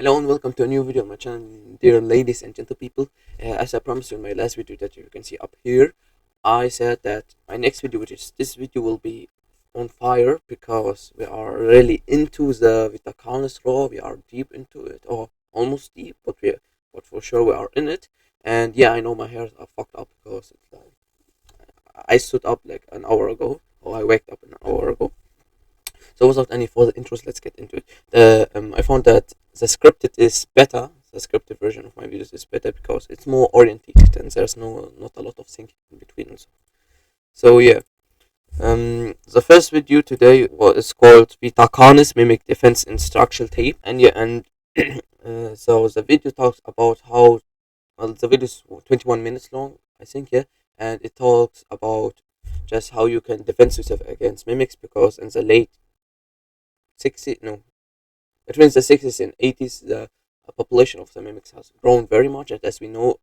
Hello and welcome to a new video on my channel, dear ladies and gentle people. As I promised you in my last video that you can see up here, I said that my next video, which is this video, will be on fire because we are really into the Vita Carnis law. We are deep into it, or almost deep, but for sure we are in it. And yeah, I know my hairs are fucked up because it's like I stood up like an hour ago, or I waked up an hour ago. So without any further intros, let's get into it. I found that the scripted is better. The scripted version of my videos is better because it's more oriented and there's not a lot of thinking in between. So yeah. The first video today is called Vita Carnis Mimic Defense in Structural Tape, and yeah, and so the video talks about how the video is 21 minutes long, I think, yeah, and it talks about just how you can defend yourself against mimics because in the late 60s, no, between the 60s and 80s, the population of the mimics has grown very much, and as we know,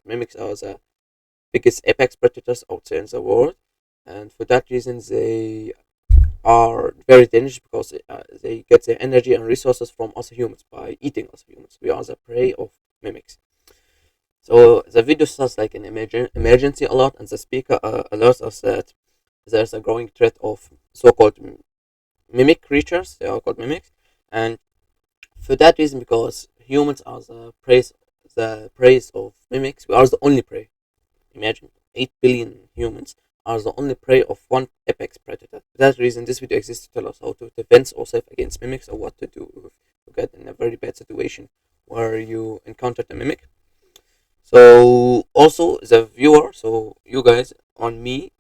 mimics are the biggest apex predators out there in the world, and for that reason, they are very dangerous because they get their energy and resources from us humans by eating us humans. We are the prey of mimics. So the video starts like an emergency alert, and the speaker alerts us that there's a growing threat of so-called mimic creatures. They are called mimics, and for that reason, because humans are the prey of mimics, we are the only prey. Imagine 8 billion humans are the only prey of one apex predator. For that reason, this video exists to tell us how to defend ourselves against mimics or what to do if you get in a very bad situation where you encountered a mimic. So also the viewer, so you guys on me,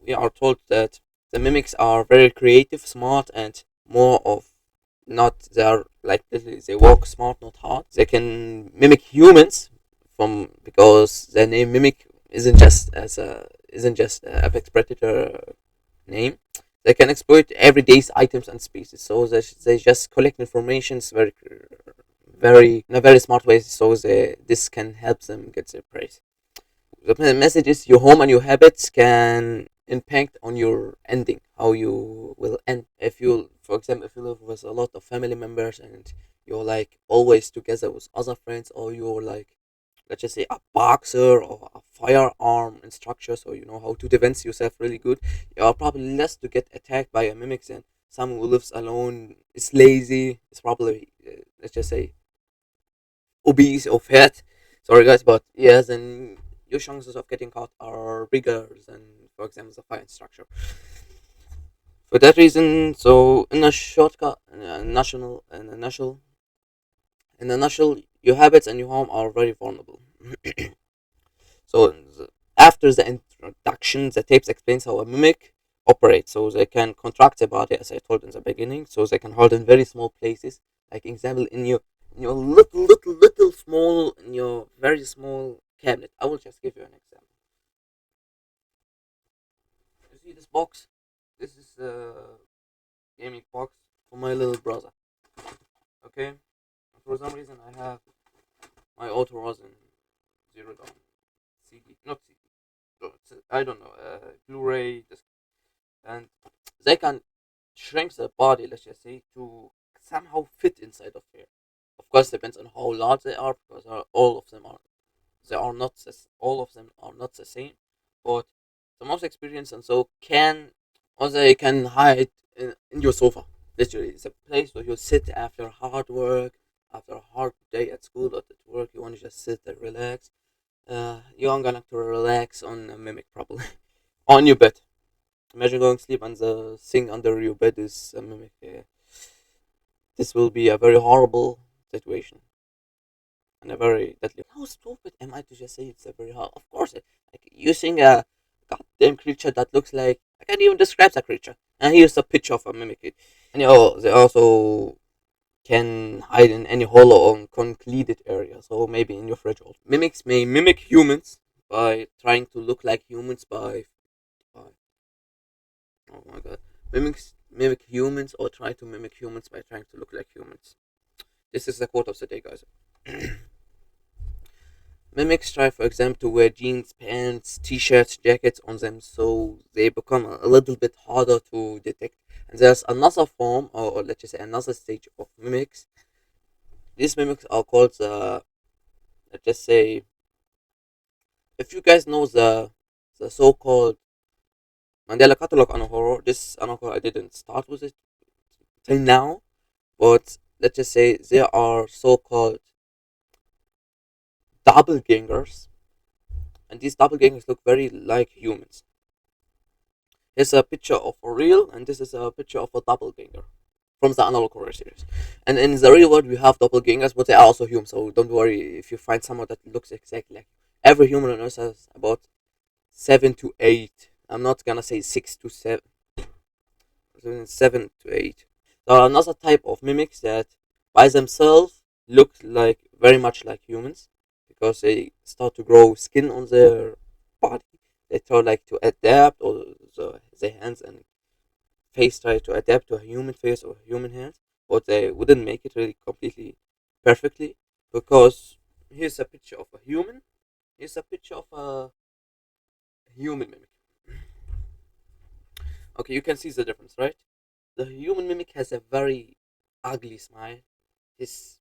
we are told that the mimics are very creative, smart, and more of not they are like literally they work smart, not hard. They can mimic humans from because their name mimic isn't just a apex predator name. They can exploit everyday items and species. So they just collect informations very in a very smart way. So this can help them get their prey. The message is your home and your habits can impact on your ending, how you will end. If you, for example, if you live with a lot of family members and you're like always together with other friends, or you're like, let's just say, a boxer or a firearm instructor, so you know how to defend yourself really good, you are probably less to get attacked by a mimic than someone who lives alone, is lazy, is probably, let's just say, obese or fat. Sorry guys, but yeah, then your chances of getting caught are bigger than, for example, the fire instructor. For that reason, so in a shortcut, in a nutshell, your habits and your home are very vulnerable. So after the introduction, the tapes explains how a mimic operates. So they can contract their body, as I told in the beginning. So they can hold in very small places. Like example, in your little small, in your very small cabinet. I will just give you an example. You see this box? This is a gaming box for my little brother. Okay. For some reason, I have my auto rosin zero down CD, not CD. No, I don't know, Blu-ray disc, and they can shrink the body, let's just say, to somehow fit inside of here. Of course, depends on how large they are, because all of them are they are not all of them are not the same. But the most experienced and so can, or they can hide in your sofa. Literally, it's a place where you sit after hard work, after a hard day at school or at work. You want to just sit and relax. You are gonna to relax on a mimic probably on your bed. Imagine going to sleep and the thing under your bed is a mimic. This will be a very horrible situation and a very deadly. How stupid am I to just say it's a very hard? Of course, like using a goddamn creature that looks like I can't even describe the creature. And here's a picture of a mimic. And they also can hide in any hollow or concreted area, so maybe in your fridge also. Mimics may mimic humans by trying to look like humans by oh my god. Mimics mimic humans or try to mimic humans by trying to look like humans. This is the quote of the day, guys. Mimics try, for example, to wear jeans, pants, t-shirts, jackets on them, so they become a little bit harder to detect. And there's another form, or let's just say another stage of mimics. These mimics are called let's just say, if you guys know the so-called Mandela catalog on horror. This horror I didn't start with it till now, but let's just say there are so-called doppelgangers, and these doppelgangers look very like humans. Here's a picture of a real, and this is a picture of a doppelganger from the analog horror series. And in the real world, we have doppelgangers, but they are also humans. So don't worry if you find someone that looks exactly like every human on Earth has about 7 to 8. I'm not gonna say 6 to 7. 7 to 8. There are another type of mimics that by themselves look like very much like humans because they start to grow skin on their body. They try like to adapt, or their hands and face try to adapt to a human face or human hands, but they wouldn't make it really completely perfectly because here's a picture of a human. Here's a picture of a human mimic. Okay, you can see the difference, right? The human mimic has a very ugly smile. His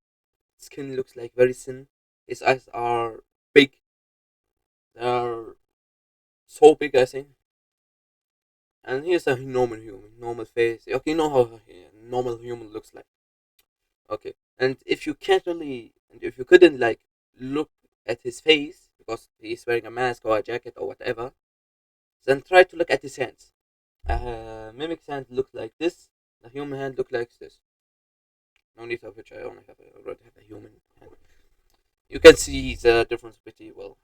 skin looks like very thin. His eyes are big. They are so big, I think. And here's a normal human, normal face. Okay, you know how a normal human looks like. Okay, and if you couldn't like look at his face because he's wearing a mask or a jacket or whatever, then try to look at his hands. A mimic's hand looks like this. A human hand looks like this. No need of which I only have already have a human hand. You can see the difference pretty well.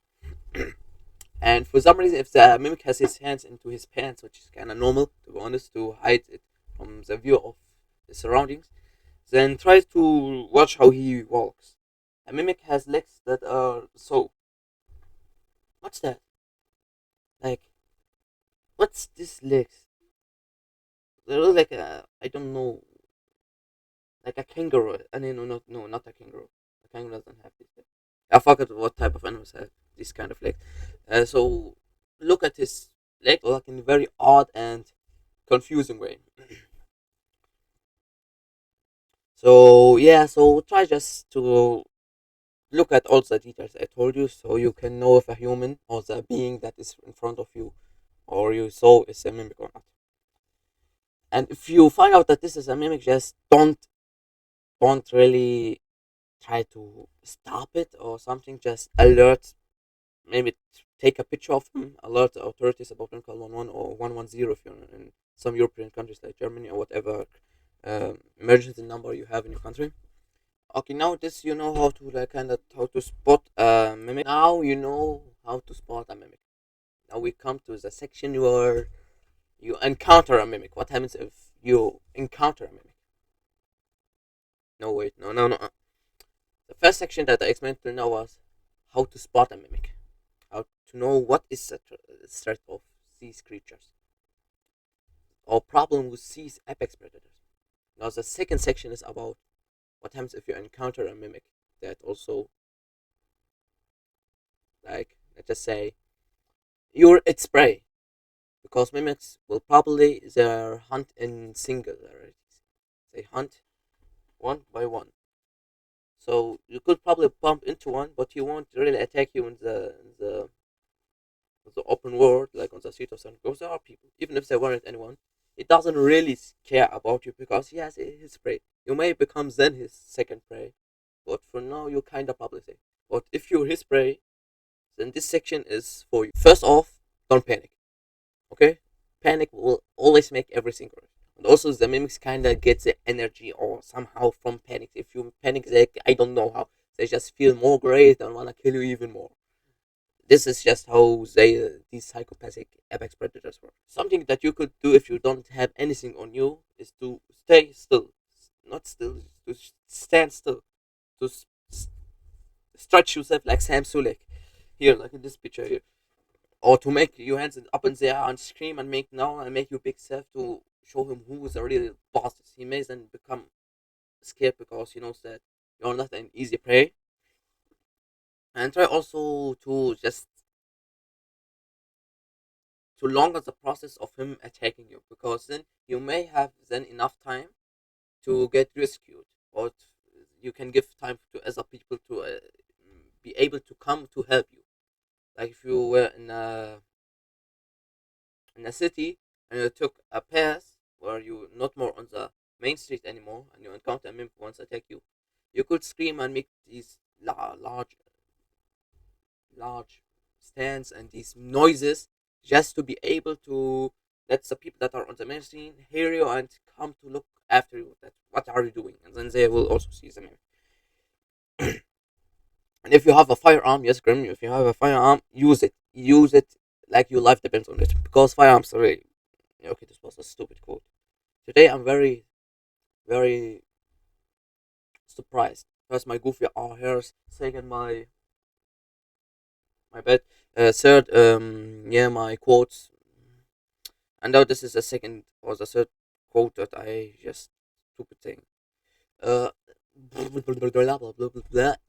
And for some reason, if the mimic has his hands into his pants, which is kind of normal to be honest, to hide it from the view of the surroundings, then try to watch how he walks. A mimic has legs that are so. What's that? Like, what's this legs? They look like a, I don't know, like a kangaroo. I mean, no, not a kangaroo. A kangaroo doesn't have this. I forgot what type of animals have this kind of leg. So look at his leg, like in a very odd and confusing way. So yeah, so try just to look at all the details I told you, so you can know if a human or the being that is in front of you or you saw is a mimic or not. And if you find out that this is a mimic, just don't really try to stop it or something. Just alert, maybe take a picture of him, alert the authorities about call 11 or 110 if you're in some European countries like Germany or whatever emergency number you have in your country. Okay, now this you know how to like kind of how to spot a mimic. Now you know how to spot a mimic. Now we come to the section where you encounter a mimic. What happens if you encounter a mimic? No, wait, no. The first section that I explained to now was how to spot a mimic, how to know what is the threat of these creatures, or problem with these apex predators. Now the second section is about what happens if you encounter a mimic that also, like, let's just say, you're its prey, because mimics will probably their hunt in singularities. They hunt one by one. So you could probably bump into one, but he won't really attack you in the open world, like on the street or something. Because there are people, even if there weren't anyone, it doesn't really care about you because he has his prey. You may become then his second prey, but for now you kind of probably say. But if you're his prey, then this section is for you. First off, don't panic. Okay, panic will always make everything worse. And also, the mimics kind of get the energy or somehow from panic. If you panic, they I don't know how they just feel more great and wanna kill you even more. This is just how these psychopathic apex predators work. Something that you could do if you don't have anything on you is to stay still, not still, to stand still, to stretch yourself like Sam Sulek here, like in this picture here, or to make your hands up in the air and scream and make now and make your big self to show him who is the real boss. He may then become scared because he knows that you're not an easy prey. And try also to just to longer the process of him attacking you, because then you may have then enough time to get rescued, or you can give time to other people to be able to come to help you. Like if you were in a city and you took a path where you not more on the main street anymore, and you encounter a mimic once attack you, you could scream and make these large stands and these noises just to be able to let the people that are on the main scene hear you and come to look after you. That what are you doing, and then they will also see the mimic. And if you have a firearm, yes, Grim, if you have a firearm, use it. Use it like your life depends on it. Because firearms are really. Okay, this was a stupid quote. Today I'm very, very surprised. First, my goofy hairs. Second, my bed. Third, yeah, my quotes. And now this is the second or the third quote that I just stupid thing. Uh,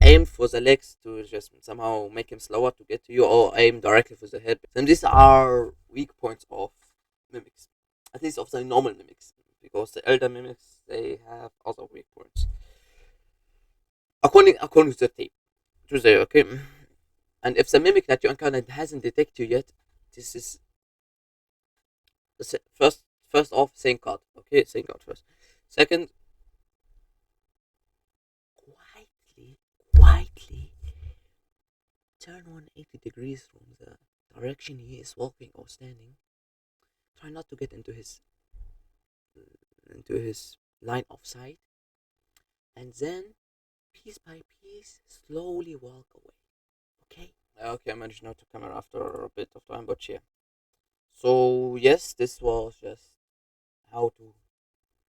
aim for the legs to just somehow make him slower to get to you, or aim directly for the head. And these are weak points of mimics, at least of the normal mimics, because the elder mimics they have other weak points. According to the tape, to say okay. And if the mimic that you encountered hasn't detected you yet, this is first off, thank God. Okay, thank God first. Second, quietly turn 180 degrees from the direction he is walking or standing. Try not to get into his line of sight, and then piece by piece slowly walk away. Okay. Okay, I managed not to come out after a bit of time, but yeah. So yes, this was just how to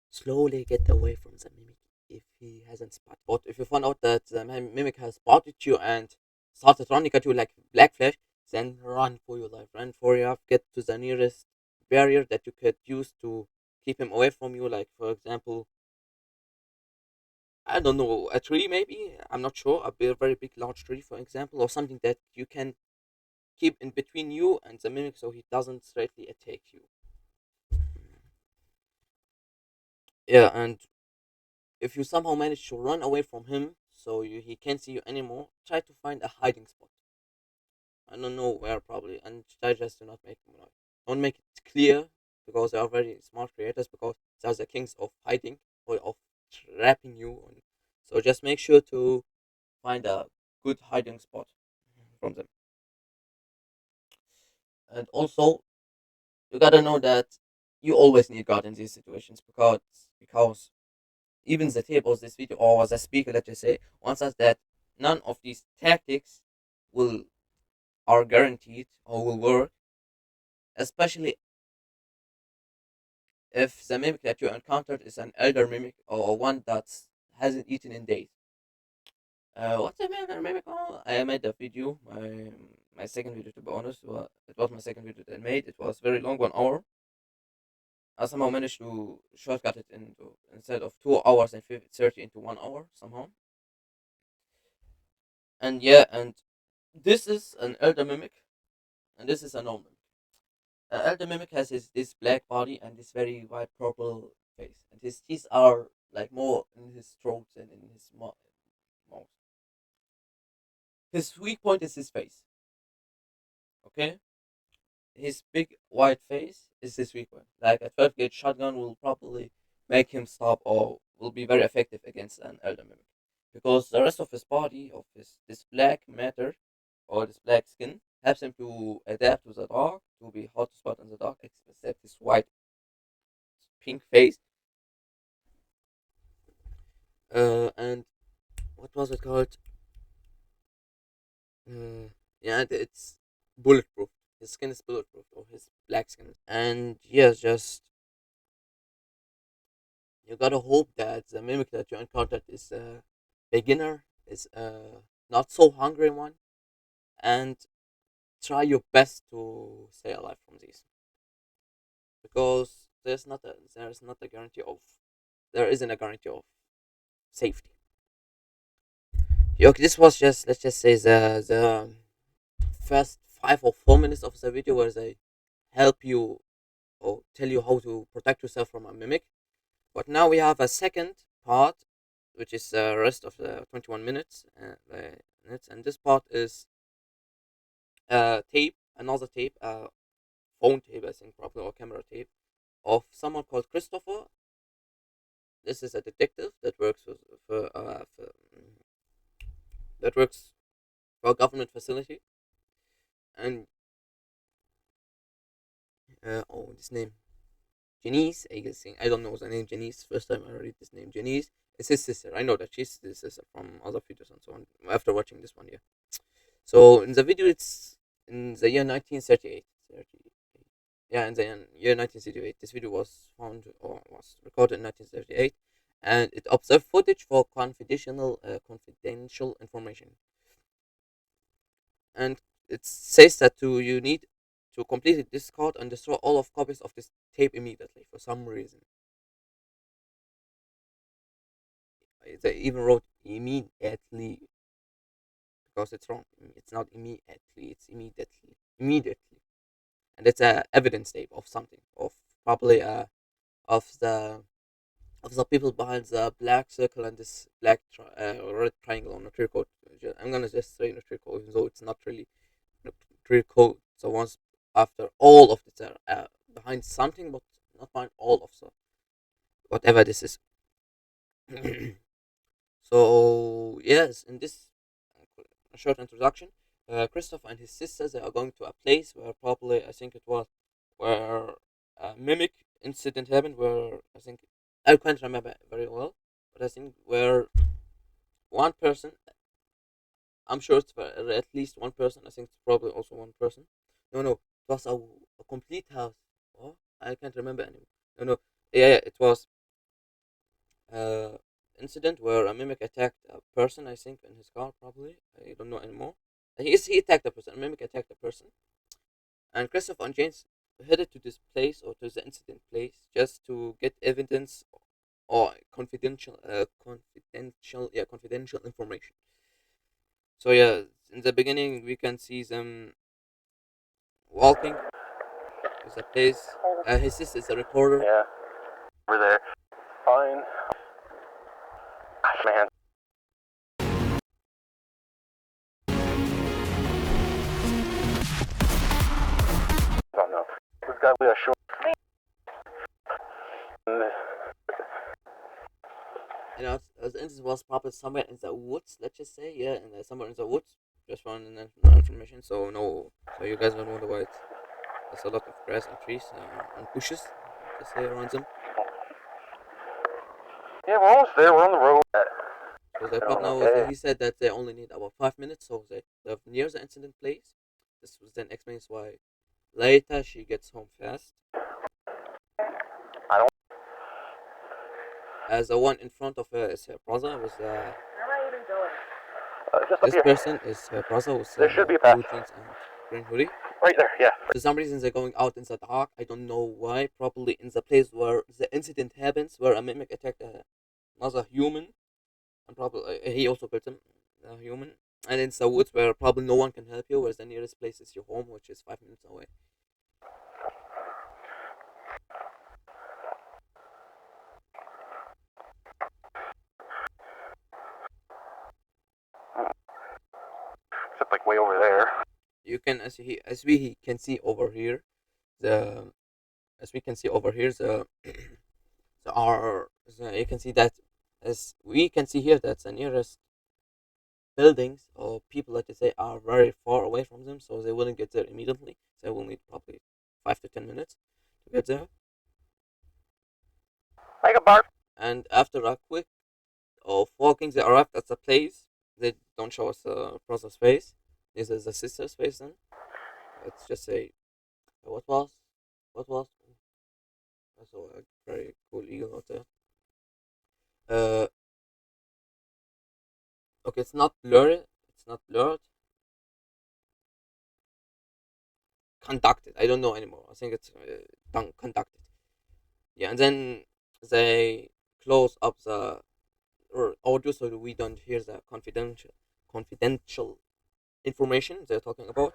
slowly get away from the mimic if he hasn't spotted. But if you find out that the mimic has spotted you and started running at you like Black Flash, then run for your life. Run for your life. Get to the nearest barrier that you could use to keep him away from you. Like for example, I don't know, a tree maybe. I'm not sure. Very big, large tree, for example, or something that you can keep in between you and the mimic so he doesn't straightly attack you. Yeah, and if you somehow manage to run away from him so he can't see you anymore, try to find a hiding spot. I don't know where probably, and try just to not make noise. Don't make it clear because they are very smart creators because they are the kings of hiding or of trapping you. So just make sure to find a good hiding spot from them. And also, you gotta know that you always need God in these situations because even the tables, this video, or the speaker, let's just say, wants us that none of these tactics will are guaranteed or will work, especially if the mimic that you encountered is an elder mimic or one that hasn't eaten in days. What's the mimic called? I made a video, my second video to be honest. Well, it was my second video that I made. It was very long, 1 hour. I somehow managed to shortcut it into instead of 2 hours and 30 into 1 hour somehow. And yeah, and this is an elder mimic, and this is a normal mimic. Elder mimic has this black body and this very white purple face, and his teeth are like more in his throat than in his mouth. His weak point is his face. Okay, his big white face is his weak point. Like a 12 gauge shotgun will probably make him stop or will be very effective against an elder mimic, because the rest of his body, of his this black matter or this black skin, helps him to adapt to the dark, to be hot spot in the dark, except his white pink face. And what was it called? Yeah, it's bulletproof. His skin is bulletproof, or his black skin. And yes, just you gotta hope that the mimic that you encountered is a beginner, is a not so hungry one, and try your best to stay alive from these, because there is not a guarantee of there isn't a guarantee of safety. Yeah, okay, this was just, let's just say, the first 5 or 4 minutes of the video where they help you or tell you how to protect yourself from a mimic. But now we have a second part which is the rest of the 21 minutes. And this part is tape, another tape, phone tape, I think, probably, or camera tape of someone called Christopher. This is a detective that works that works for a government facility, and this name Janice. I guess I don't know the name Janice. First time I read this name Janice. It's his sister. I know that she's his sister from other videos and so on. After watching this one, yeah. So in the video, it's in the year 1938. 38. Yeah, in the year 1938. This video was found or was recorded in 1938, and it observed footage for confidential information. And it says that you need to complete this code and destroy all of copies of this tape immediately for some reason. They even wrote immediately because it's wrong. It's not immediately. It's immediately. Immediately, and it's a evidence tape of something, of probably of the people behind the black circle and this red triangle on the tree code. I'm gonna just say the tree code, even though it's not really the tree code. So once after all of this are behind something, but not behind all of the whatever this is. So yes, in this short introduction, Christopher and his sisters, they are going to a place where probably, I think it was, where a mimic incident happened. Where I think, I can't remember very well, but I think where one person, I'm sure it's at least one person. I think it's probably also one person. No, no, it was a complete house. Oh, I can't remember anymore. No, no, yeah, it was uh incident where a mimic attacked a person. I think in his car, probably. I don't know anymore. He attacked a person. A mimic attacked a person, and Christopher and James headed to this place, or to the incident place, just to get evidence or confidential information. So yeah, in the beginning we can see them walking to the place. His sister is a reporter. Yeah, over there. Fine. Gosh, man. I don't know. We've got a short. You know, the incident was probably somewhere in the woods. Let's just say, yeah, somewhere in the woods. Just for information. So no, so you guys don't wonder why there's a lot of grass and trees and bushes, just say, around them. Yeah, we're almost there. We're on the road. So the problem now is that he said that they only need about 5 minutes, so they're near the incident place. This was then explains why later she gets home fast. I don't. As the one in front of her is her brother with Where am I even going? Just up this here. person is her brother with There should be a path. blue jeans and green hoodie. Right there. Yeah. For some reason they're going out in the dark. I don't know why. Probably in the place where the incident happens, where a mimic attacked another human, and probably he also killed him, a human. And it's the woods where probably no one can help you, whereas the nearest place is your home, which is 5 minutes away. Except like way over there. You can, as we can see over here, the as we can see over here, you can see that, as we can see here, that the nearest buildings or people, let us say, are very far away from them, so they wouldn't get there immediately. They will need probably 5 to 10 minutes to get there. Like a bar. And after a quick of walking, they arrived at the place. They don't show us the brother's face. This is the sister's face. Then let's just say, what was I saw a very cool eagle out there. Uh, okay, it's not blurry. It's not blurred. Conducted. I don't know anymore. I think it's conducted. Yeah, and then they close up the audio so that we don't hear the confidential information they're talking about.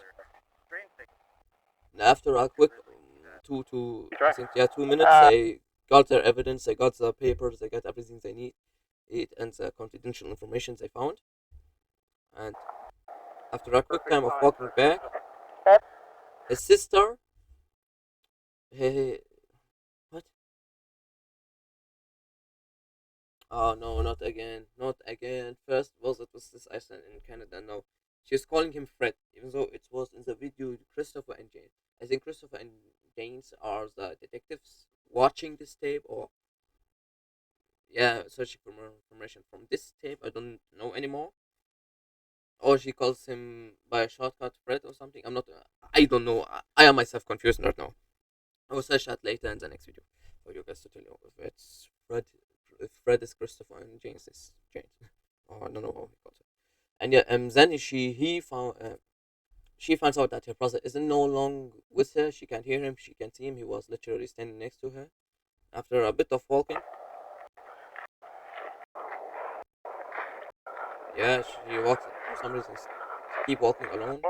And after a quick I think, yeah, 2 minutes, they got their evidence, they got the papers, they got everything they need. it and the confidential information they found. And after a quick time of walking back, his sister, he, what? Oh no, not again, not again. First was it was this Iceland in Canada. No, she's calling him Fred, even though it was in the video Christopher and Jane. I think Christopher and James are the detectives watching this tape, or yeah, searching for more information from this tape. I don't know anymore. Or she calls him by a shortcut Fred or something. I'm not. I don't know. I am myself confused right now. I will search that later in the next video for you guys to tell you if it's Fred. If Fred is Christopher and James is James. Oh, I don't know how he calls it. And yeah, then she finds out that her brother isn't no longer with her. She can't hear him. She can't see him. He was literally standing next to her. After a bit of walking, yeah, she walks for some reason. Keep walking alone.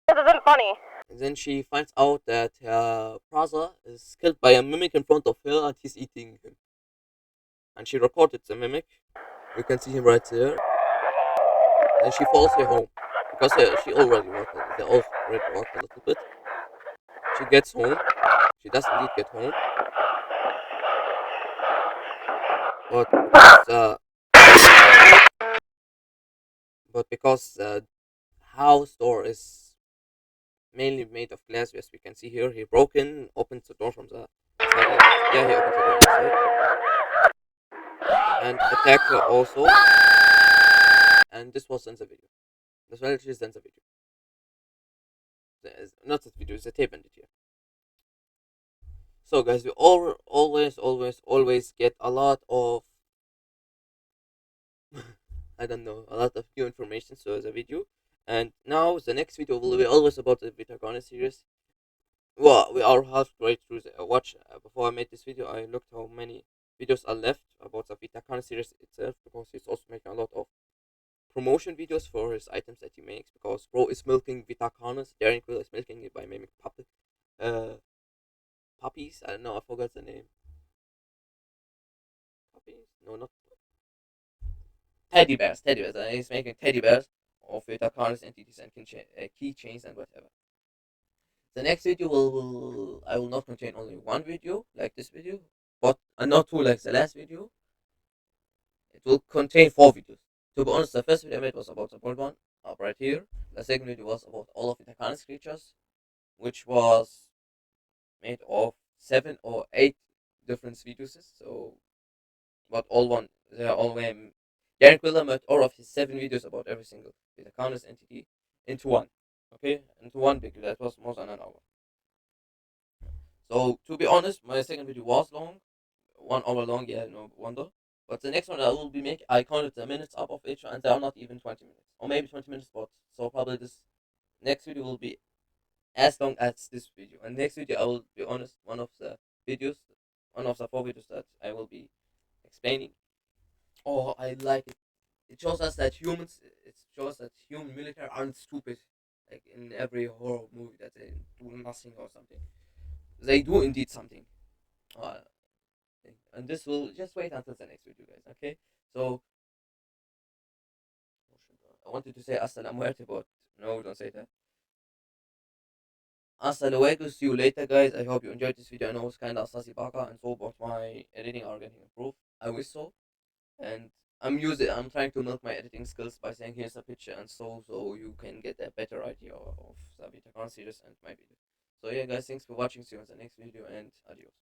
This isn't funny. And then she finds out that her brother is killed by a mimic in front of her and he's eating him. And she recorded the mimic. You can see him right there. And she follows her home because she already walked. They already walked a little bit. She gets home. She does indeed get home, but because the house door is mainly made of glass, as we can see here, he broke in, opened the door from the inside. Yeah, he opened the door inside and attacked her also. And this was in the video. This well, is in the video. Not the video, it's the tape ended here. So guys, we always get a lot of I don't know, a lot of new information. So as a video, and now the next video will be always about the Vita Carnis series. Well, we are halfway through the watch. Before I made this video, I looked how many videos are left about the Vita Carnis series itself, because he's also making a lot of promotion videos for his items that he makes, because bro is milking Vita Carnis. Darian Quilloy is milking it by making puppies. I don't know, I forgot the name. Puppies? No, not teddy bears. Teddy bears. He's making teddy bears of Vita Carnis entities and keychains and whatever. The next video I will not contain only one video like this video, but not two like the last video. It will contain 4 videos. To be honest, the first video I made was about the bold one, up right here. The second video was about all of Vita Carnis creatures, which was made of 7 or 8 different videos. So, but they are all Darian Quilloy made all of his 7 videos about every single Vita Carnis entity into one. Okay, into one video that was more than an hour. So to be honest, my second video was long, 1 hour long. Yeah, no wonder. But the next one I will be making, I counted the minutes up of each, and they are not even 20 minutes, or maybe 20 minutes. But so probably this next video will be as long as this video. And next video, I will be honest, one of the 4 videos that I will be explaining. Oh, I like it. It shows us that human military aren't stupid, like in every horror movie that they do nothing or something. They do indeed something. Uh, and this will just wait until the next video, guys. Okay. So I wanted to say hasta la muerte, but no, don't say that. Hasta luego. See you later, guys. I hope you enjoyed this video. I know it's kind of sassy baka, and so, but my editing are getting improved. I wish so. And I'm trying to milk my editing skills by saying here's a picture and so you can get a better idea of the Vita Carnis series and my video. So yeah, guys, thanks for watching. See you in the next video, and adios.